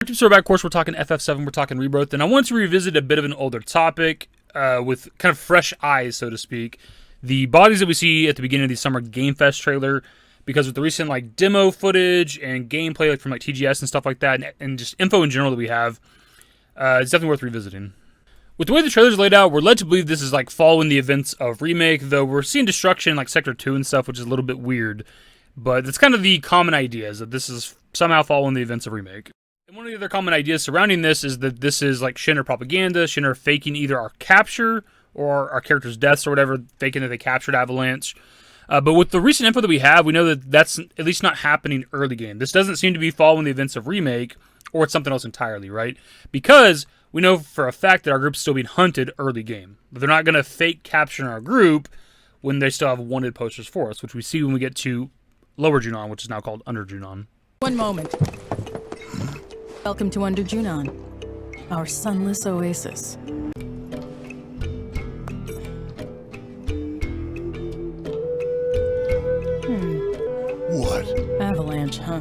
So back, of course, we're talking FF7, we're talking Rebirth, and I want to revisit a bit of an older topic with kind of fresh eyes, so to speak. The bodies that we see at the beginning of the Summer Game Fest trailer, because with the recent like demo footage and gameplay like from like TGS and stuff like that, and just info in general that we have, it's definitely worth revisiting. With the way the trailer's laid out, we're led to believe this is like following the events of Remake, though we're seeing destruction like Sector 2 and stuff, which is a little bit weird. But it's kind of the common idea, is that this is somehow following the events of Remake. And one of the other common ideas surrounding this is that this is like Shinra propaganda, Shinra faking either our capture or our characters' deaths or whatever, faking that they captured Avalanche. But with the recent info that we have, we know that that's at least not happening early game. This doesn't seem to be following the events of Remake, or it's something else entirely, right? Because we know for a fact that our group's still being hunted early game. But they're not going to fake capture our group when they still have wanted posters for us, which we see when we get to Lower Junon, which is now called Under Junon. One moment. Welcome to Under Junon, our sunless oasis. What? Avalanche, huh?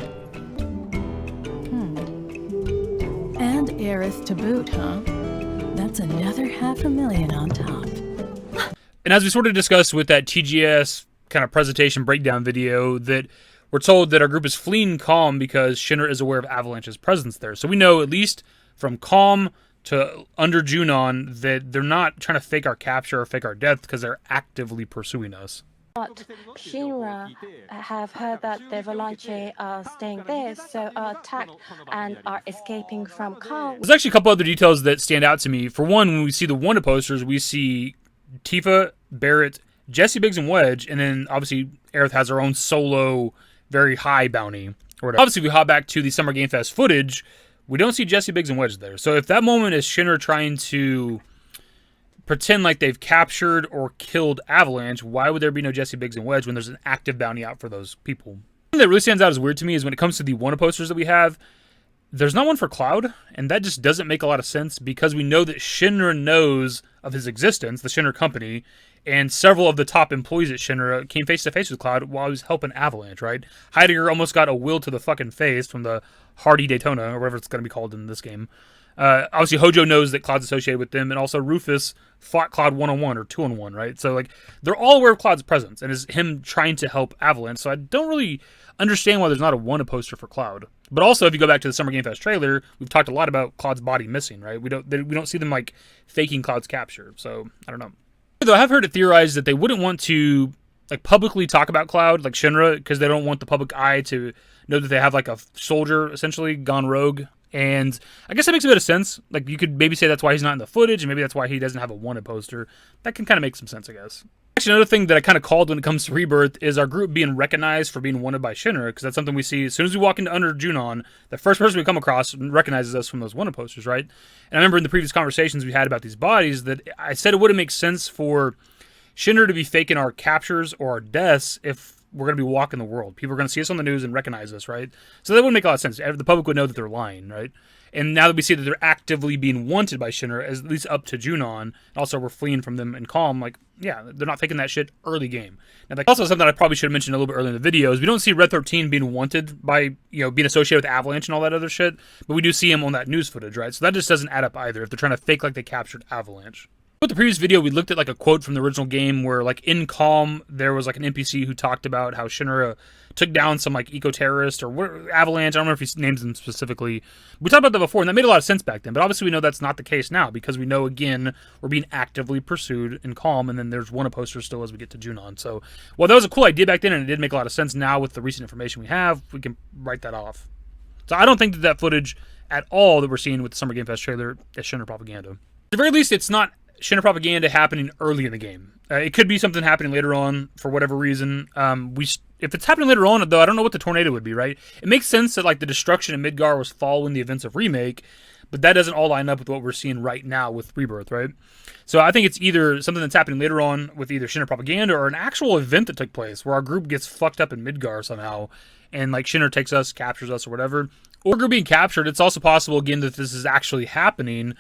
And Aerith to boot, huh? That's another $500,000 on top. And as we sort of discussed with that TGS kind of presentation breakdown video, that we're told that our group is fleeing Kalm because Shinra is aware of Avalanche's presence there. So we know, at least from Kalm to Under Junon, that they're not trying to fake our capture or fake our death because they're actively pursuing us. But Shinra have heard that the Avalanche are staying there, so are attacked and are escaping from Kalm. There's actually a couple other details that stand out to me. For one, when we see the wanted posters, we see Tifa, Barrett, Jesse Biggs, and Wedge, and then obviously Aerith has her own solo very high bounty or whatever. Obviously, we hop back to the Summer Game Fest footage. We don't see Jesse Biggs and Wedge there. So if that moment is Shinra trying to pretend like they've captured or killed Avalanche, why would there be no Jesse Biggs and Wedge when there's an active bounty out for those people? Something that really stands out as weird to me is when it comes to the wanted posters that we have, there's not one for Cloud, and that just doesn't make a lot of sense because we know that Shinra knows of his existence, the Shinra company, and several of the top employees at Shinra came face-to-face with Cloud while he was helping Avalanche, right? Heidegger almost got a will to the fucking face from the Hardy Daytona, or whatever it's going to be called in this game. Obviously, Hojo knows that Cloud's associated with them, and also Rufus fought Cloud one-on-one or two-on-one, right? So, like, they're all aware of Cloud's presence and is him trying to help Avalanche, so I don't really understand why there's not a wanted poster for Cloud. But also, if you go back to the Summer Game Fest trailer, we've talked a lot about Cloud's body missing, right? We don't see them, like, faking Cloud's capture, so I don't know. Though I have heard it theorized that they wouldn't want to like publicly talk about Cloud, like Shinra, because they don't want the public eye to know that they have like a soldier essentially gone rogue. And I guess that makes a bit of sense. Like you could maybe say that's why he's not in the footage, and maybe that's why he doesn't have a wanted poster. That can kind of make some sense, I guess. Actually, another thing that I kind of called when it comes to Rebirth is our group being recognized for being wanted by Shinra, because that's something we see as soon as we walk into Under Junon. The first person we come across recognizes us from those wanted posters, right? And I remember in the previous conversations we had about these bodies that I said it wouldn't make sense for Shinra to be faking our captures or our deaths if we're going to be walking the world. People are going to see us on the news and recognize us, right? So that wouldn't make a lot of sense. The public would know that they're lying, right? And now that we see that they're actively being wanted by Shinra, at least up to Junon, also we're fleeing from them in Kalm, like, yeah, they're not faking that shit early game. Now, like, also something I probably should have mentioned a little bit earlier in the video is we don't see Red 13 being wanted by, being associated with Avalanche and all that other shit, but we do see him on that news footage, right? So that just doesn't add up either if they're trying to fake like they captured Avalanche. With the previous video, we looked at like a quote from the original game where like in Kalm, there was like an NPC who talked about how Shinra took down some like eco-terrorist or Avalanche. I don't remember if he names them specifically. We talked about that before, and that made a lot of sense back then. But obviously we know that's not the case now because we know, again, we're being actively pursued in Kalm, and then there's one poster still as we get to Junon. So while that was a cool idea back then, and it did make a lot of sense now with the recent information we have, we can write that off. So I don't think that footage at all that we're seeing with the Summer Game Fest trailer is Shinra propaganda. At the very least, it's not Shinra propaganda happening early in the game. It could be something happening later on for whatever reason. If it's happening later on, though, I don't know what the tornado would be, right? It makes sense that like the destruction in Midgar was following the events of Remake, but that doesn't all line up with what we're seeing right now with Rebirth, right? So I think it's either something that's happening later on with either Shinra propaganda or an actual event that took place where our group gets fucked up in Midgar somehow, and like Shinra takes us, captures us, or whatever. Or group being captured. It's also possible again that this is actually happening.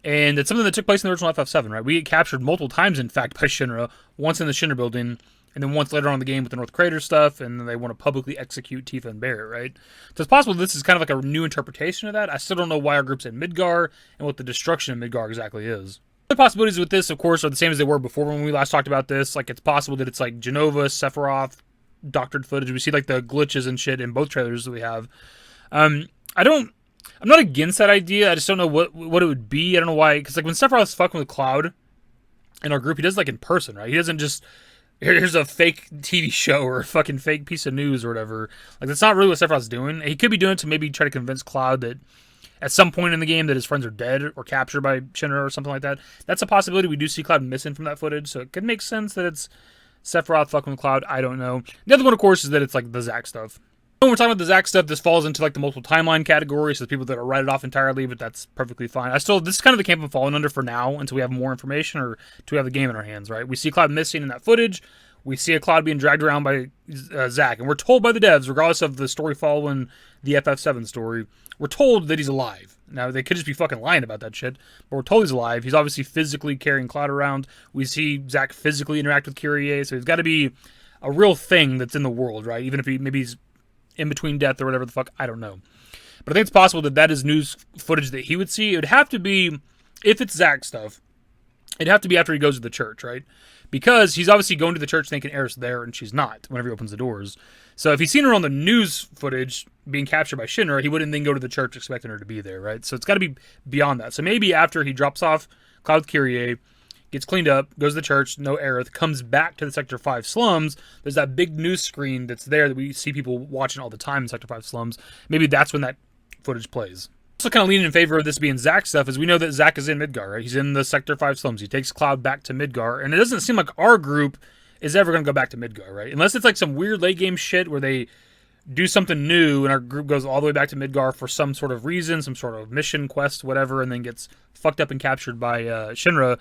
And it's something that took place in the original FF7, right? We get captured multiple times, in fact, by Shinra. Once in the Shinra building, and then once later on in the game with the North Crater stuff, and then they want to publicly execute Tifa and Barret, right? So it's possible this is kind of like a new interpretation of that. I still don't know why our group's in Midgar and what the destruction of Midgar exactly is. The possibilities with this, of course, are the same as they were before when we last talked about this. Like, it's possible that it's like Genova, Sephiroth, doctored footage. We see like the glitches and shit in both trailers that we have. I'm not against that idea. I just don't know what it would be. I don't know why. Because like when Sephiroth's fucking with Cloud in our group, he does like in person, right? He doesn't just, here's a fake TV show or a fucking fake piece of news or whatever. Like, that's not really what Sephiroth's doing. He could be doing it to maybe try to convince Cloud that at some point in the game that his friends are dead or captured by Shinra or something like that. That's a possibility. We do see Cloud missing from that footage, so it could make sense that it's Sephiroth fucking with Cloud. I don't know. The other one, of course, is that it's like the Zack stuff. When we're talking about the Zack stuff, this falls into like the multiple timeline category, so the people that are write it off entirely, but that's perfectly fine. This is kind of the camp I'm falling under for now until we have more information or until we have the game in our hands, right? We see Cloud missing in that footage. We see a Cloud being dragged around by Zack, and we're told by the devs, regardless of the story following the FF7 story, we're told that he's alive. Now, they could just be fucking lying about that shit, but we're told he's alive. He's obviously physically carrying Cloud around. We see Zack physically interact with Kyrie, so he's got to be a real thing that's in the world, right? Even if maybe he's in between death or whatever the fuck, I don't know. But I think it's possible that is news footage that he would see. It would have to be, if it's Zack stuff, it'd have to be after he goes to the church, right? Because he's obviously going to the church thinking Aerith's there, and she's not whenever he opens the doors. So if he's seen her on the news footage being captured by Shinra, he wouldn't then go to the church expecting her to be there, right? So it's got to be beyond that. So maybe after he drops off Cloud with Kyrie, gets cleaned up, goes to the church, no Aerith, comes back to the Sector 5 slums, there's that big news screen that's there that we see people watching all the time in Sector 5 slums. Maybe that's when that footage plays. Also kind of leaning in favor of this being Zack stuff is we know that Zack is in Midgar, right? He's in the Sector 5 slums. He takes Cloud back to Midgar, and it doesn't seem like our group is ever going to go back to Midgar, right? Unless it's like some weird late game shit where they do something new and our group goes all the way back to Midgar for some sort of reason, some sort of mission, quest, whatever, and then gets fucked up and captured by Shinra.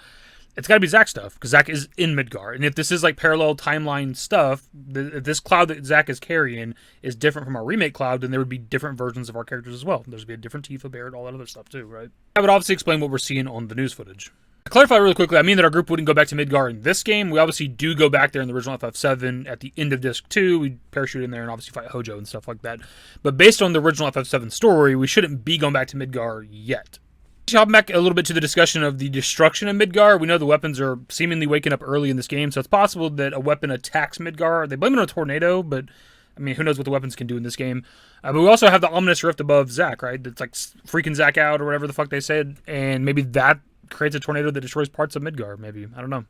It's got to be Zack stuff, because Zack is in Midgar. And if this is like parallel timeline stuff, this Cloud that Zack is carrying is different from our remake Cloud, then there would be different versions of our characters as well. There's be a different Tifa, Barret, all that other stuff too, right? I would obviously explain what we're seeing on the news footage. To clarify really quickly, I mean that our group wouldn't go back to Midgar in this game. We obviously do go back there in the original FF7 at the end of Disc 2. We parachute in there and obviously fight Hojo and stuff like that. But based on the original FF7 story, we shouldn't be going back to Midgar yet. Hopping back a little bit to the discussion of the destruction of Midgar, we know the weapons are seemingly waking up early in this game, so it's possible that a weapon attacks Midgar. They blame it on a tornado, but I mean, who knows what the weapons can do in this game. But we also have the ominous rift above Zack, right? That's like freaking Zack out or whatever the fuck they said, and maybe that creates a tornado that destroys parts of Midgar, maybe. I don't know.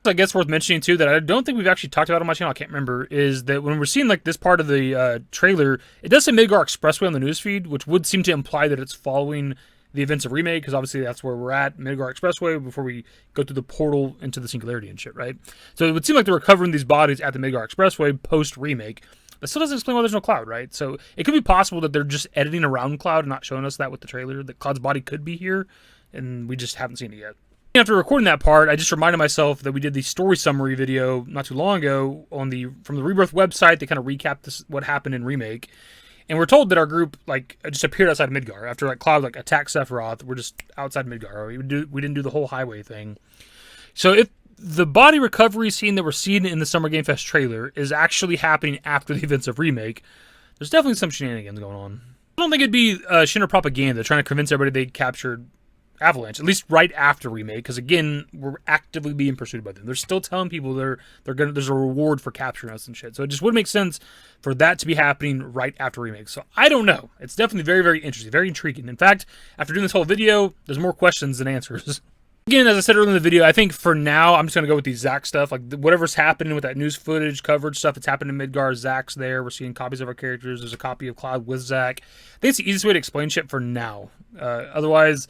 I guess worth mentioning too that I don't think we've actually talked about on my channel, I can't remember, is that when we're seeing like this part of the trailer, it does say Midgar Expressway on the newsfeed, which would seem to imply that it's following the events of Remake, because obviously that's where we're at, Midgar Expressway, before we go through the portal into the Singularity and shit, right? So it would seem like they're recovering these bodies at the Midgar Expressway post-Remake. That still doesn't explain why there's no Cloud, right? So it could be possible that they're just editing around Cloud and not showing us that with the trailer, that Cloud's body could be here, and we just haven't seen it yet. After recording that part, I just reminded myself that we did the story summary video not too long ago from the Rebirth website. They kind of recapped what happened in Remake. And we're told that our group like just appeared outside of Midgar after like Cloud like attacked Sephiroth. We're just outside Midgar. We didn't do the whole highway thing. So if the body recovery scene that we're seeing in the Summer Game Fest trailer is actually happening after the events of Remake, there's definitely some shenanigans going on. I don't think it'd be Shinra propaganda trying to convince everybody they captured Avalanche, at least right after Remake, because again, we're actively being pursued by them. They're still telling people there's a reward for capturing us and shit. So it just would make sense for that to be happening right after Remake. So I don't know. It's definitely very, very interesting, very intriguing. In fact, after doing this whole video, there's more questions than answers. Again, as I said earlier in the video, I think for now, I'm just going to go with the Zack stuff. Like, whatever's happening with that news footage, coverage stuff, it's happening in Midgar. Zack's there. We're seeing copies of our characters. There's a copy of Cloud with Zack. I think it's the easiest way to explain shit for now. Otherwise,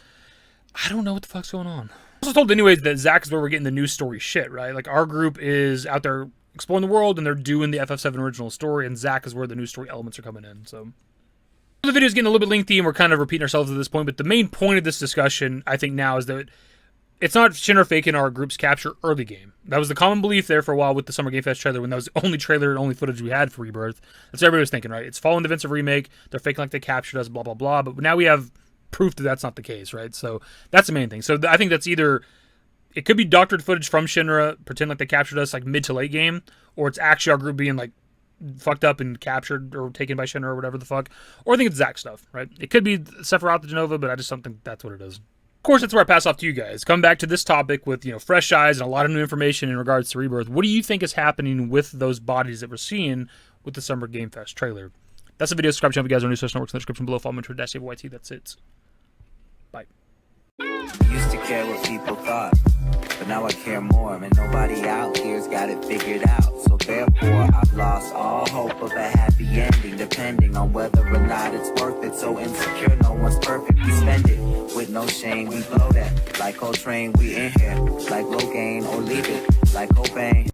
I don't know what the fuck's going on. I was told anyways that Zack is where we're getting the news story shit, right? Like, our group is out there exploring the world, and they're doing the FF7 original story, and Zack is where the news story elements are coming in, so... The video's getting a little bit lengthy, and we're kind of repeating ourselves at this point, but the main point of this discussion, I think now, is that it's not Shinra faking our group's capture early game. That was the common belief there for a while with the Summer Game Fest trailer, when that was the only trailer and only footage we had for Rebirth. That's what everybody was thinking, right? It's following the events of Remake, they're faking like they captured us, blah, blah, blah, but now we have proof that that's not the case, right? So that's the main thing. So I think that's either it could be doctored footage from Shinra, pretend like they captured us like mid to late game, or it's actually our group being like fucked up and captured or taken by Shinra or whatever the fuck. Or I think it's Zack stuff, right? It could be Sephiroth the Genova, but I just don't think that's what it is. Of course, that's where I pass off to you guys. Come back to this topic with, fresh eyes and a lot of new information in regards to Rebirth. What do you think is happening with those bodies that we're seeing with the Summer Game Fest trailer? That's the video. Subscribe to the channel if you guys are new. Social networks in the description below. Follow me on Twitter, @YT. That's it. Bye. Used to care what people thought, but now I care more, and nobody out here's got it figured out. So therefore, I've lost all hope of a happy ending, depending on whether or not it's worth it. So insecure, no one's perfect. We spend it with no shame. We blow that like Coltrane. We in here like Rogaine, or leave it like Cobain.